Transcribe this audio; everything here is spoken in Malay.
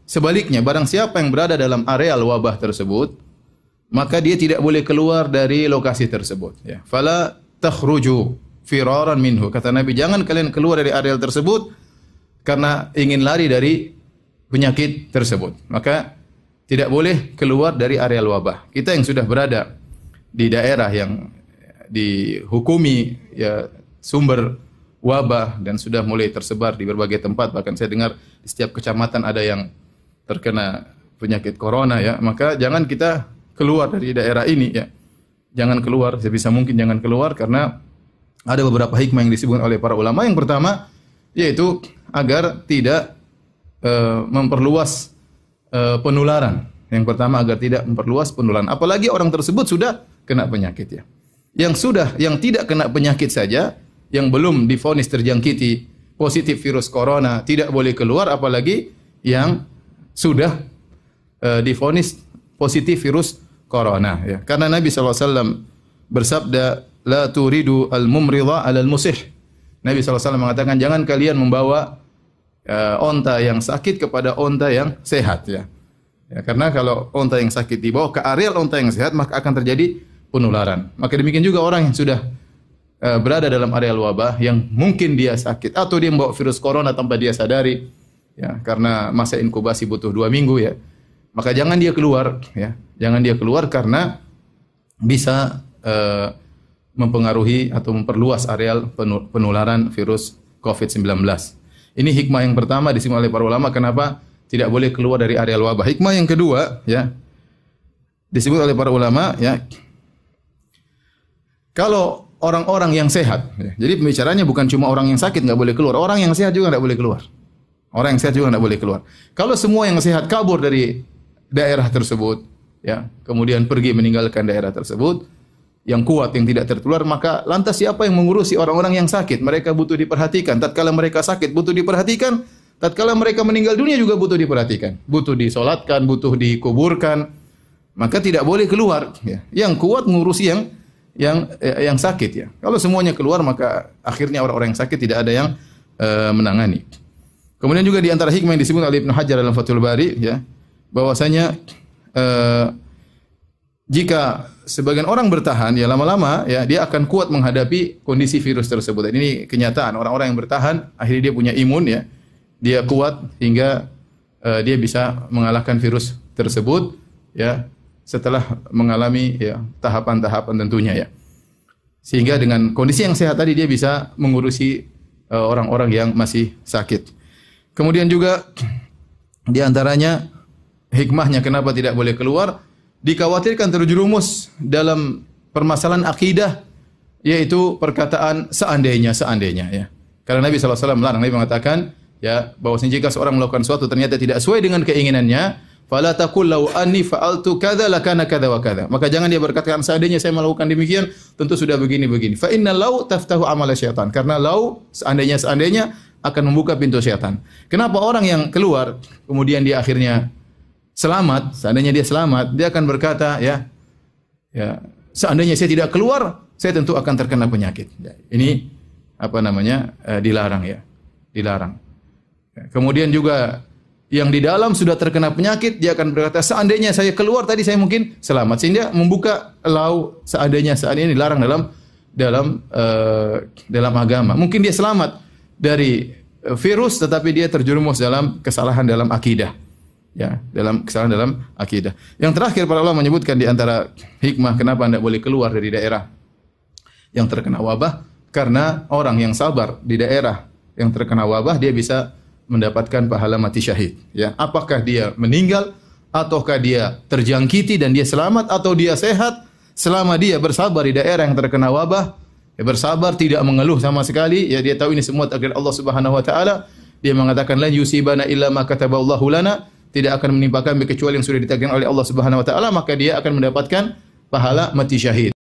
sebaliknya, barang siapa yang berada dalam areal wabah tersebut, maka dia tidak boleh keluar dari lokasi tersebut. Ya. Fala takhruju firaran minhu. Kata Nabi, jangan kalian keluar dari areal tersebut karena ingin lari dari penyakit tersebut. Maka tidak boleh keluar dari areal wabah. Kita yang sudah berada di daerah yang dihukumi ya sumber wabah dan sudah mulai tersebar di berbagai tempat, bahkan saya dengar di setiap kecamatan ada yang terkena penyakit corona ya, maka jangan kita keluar dari daerah ini ya. Jangan keluar, sebisa mungkin jangan keluar karena ada beberapa hikmah yang disebutkan oleh para ulama. Yang pertama yaitu agar tidak memperluas penularan. Yang pertama agar tidak memperluas penularan. Apalagi orang tersebut sudah kena penyakit ya. Yang tidak kena penyakit saja, yang belum divonis terjangkiti positif virus corona tidak boleh keluar, apalagi yang sudah divonis positif virus corona ya. Karena Nabi SAW bersabda, la turidu al-mumridha 'ala al-musih. Nabi SAW mengatakan, jangan kalian membawa onta yang sakit kepada onta yang sehat ya. Ya, karena kalau onta yang sakit dibawa ke areal onta yang sehat, maka akan terjadi penularan. Maka demikian juga orang yang sudah berada dalam areal wabah, yang mungkin dia sakit atau dia membawa virus corona tanpa dia sadari, ya, karena masa inkubasi butuh 2 minggu ya. Maka jangan dia keluar ya. Jangan dia keluar karena bisa mempengaruhi atau memperluas areal penularan virus COVID-19. Ini hikmah yang pertama disebut oleh para ulama kenapa tidak boleh keluar dari areal wabah. Hikmah yang kedua ya disebut oleh para ulama ya, kalau orang-orang yang sehat, ya, jadi pembicaranya bukan cuma orang yang sakit nggak boleh keluar, orang yang sehat juga nggak boleh keluar. Orang yang sehat juga nggak boleh keluar. Kalau semua yang sehat kabur dari daerah tersebut, ya, kemudian pergi meninggalkan daerah tersebut, yang kuat yang tidak tertular, maka lantas siapa yang mengurusi orang-orang yang sakit? Mereka butuh diperhatikan. Tatkala mereka sakit butuh diperhatikan. Tatkala mereka meninggal dunia juga butuh diperhatikan. Butuh disolatkan, butuh dikuburkan. Maka tidak boleh keluar. Ya. Yang kuat mengurusi yang sakit ya. Kalau semuanya keluar maka akhirnya orang-orang yang sakit tidak ada yang menangani. Kemudian juga di antara hikmah yang disebut oleh Ibnu Hajar dalam Fathul Bari ya, bahwasanya jika sebagian orang bertahan ya lama-lama ya dia akan kuat menghadapi kondisi virus tersebut. Ini kenyataan, orang-orang yang bertahan akhirnya dia punya imun ya. Dia kuat hingga dia bisa mengalahkan virus tersebut ya, setelah mengalami ya tahapan-tahapan tentunya ya. Sehingga dengan kondisi yang sehat tadi dia bisa mengurusi orang-orang yang masih sakit. Kemudian juga di antaranya hikmahnya kenapa tidak boleh keluar, dikhawatirkan terjerumus dalam permasalahan akidah, yaitu perkataan seandainya ya. Karena Nabi SAW melarang, Nabi mengatakan ya bahwasanya jika seorang melakukan sesuatu ternyata tidak sesuai dengan keinginannya, fala taqul law anni fa'altu kadza lakana kadza wa kadza. Maka jangan dia berkata seandainya saya melakukan demikian tentu sudah begini-begini. Fa inna law taftahu amala syaitan. Karena law seandainya akan membuka pintu syaitan. Kenapa orang yang keluar kemudian dia akhirnya selamat, seandainya dia selamat, dia akan berkata ya seandainya saya tidak keluar, saya tentu akan terkena penyakit. Ya, ini apa namanya? Dilarang ya. Dilarang. Ya, kemudian juga yang di dalam sudah terkena penyakit, dia akan berkata, seandainya saya keluar tadi saya mungkin selamat. Sehingga membuka lau seandainya dilarang dalam agama. Mungkin dia selamat dari virus, tetapi dia terjerumus dalam kesalahan dalam akidah. Ya, dalam kesalahan dalam akidah. Yang terakhir para ulama menyebutkan di antara hikmah kenapa anda boleh keluar dari daerah yang terkena wabah, karena orang yang sabar di daerah yang terkena wabah dia bisa mendapatkan pahala mati syahid. Ya, apakah dia meninggal ataukah dia terjangkiti dan dia selamat atau dia sehat, selama dia bersabar di daerah yang terkena wabah, ya bersabar tidak mengeluh sama sekali, ya dia tahu ini semua takdir Allah Subhanahu wa taala. Dia mengatakan la yusibana illa ma kataballahu lana, tidak akan menimpa kami kecuali yang sudah ditakdirkan oleh Allah Subhanahu wa taala, maka dia akan mendapatkan pahala mati syahid.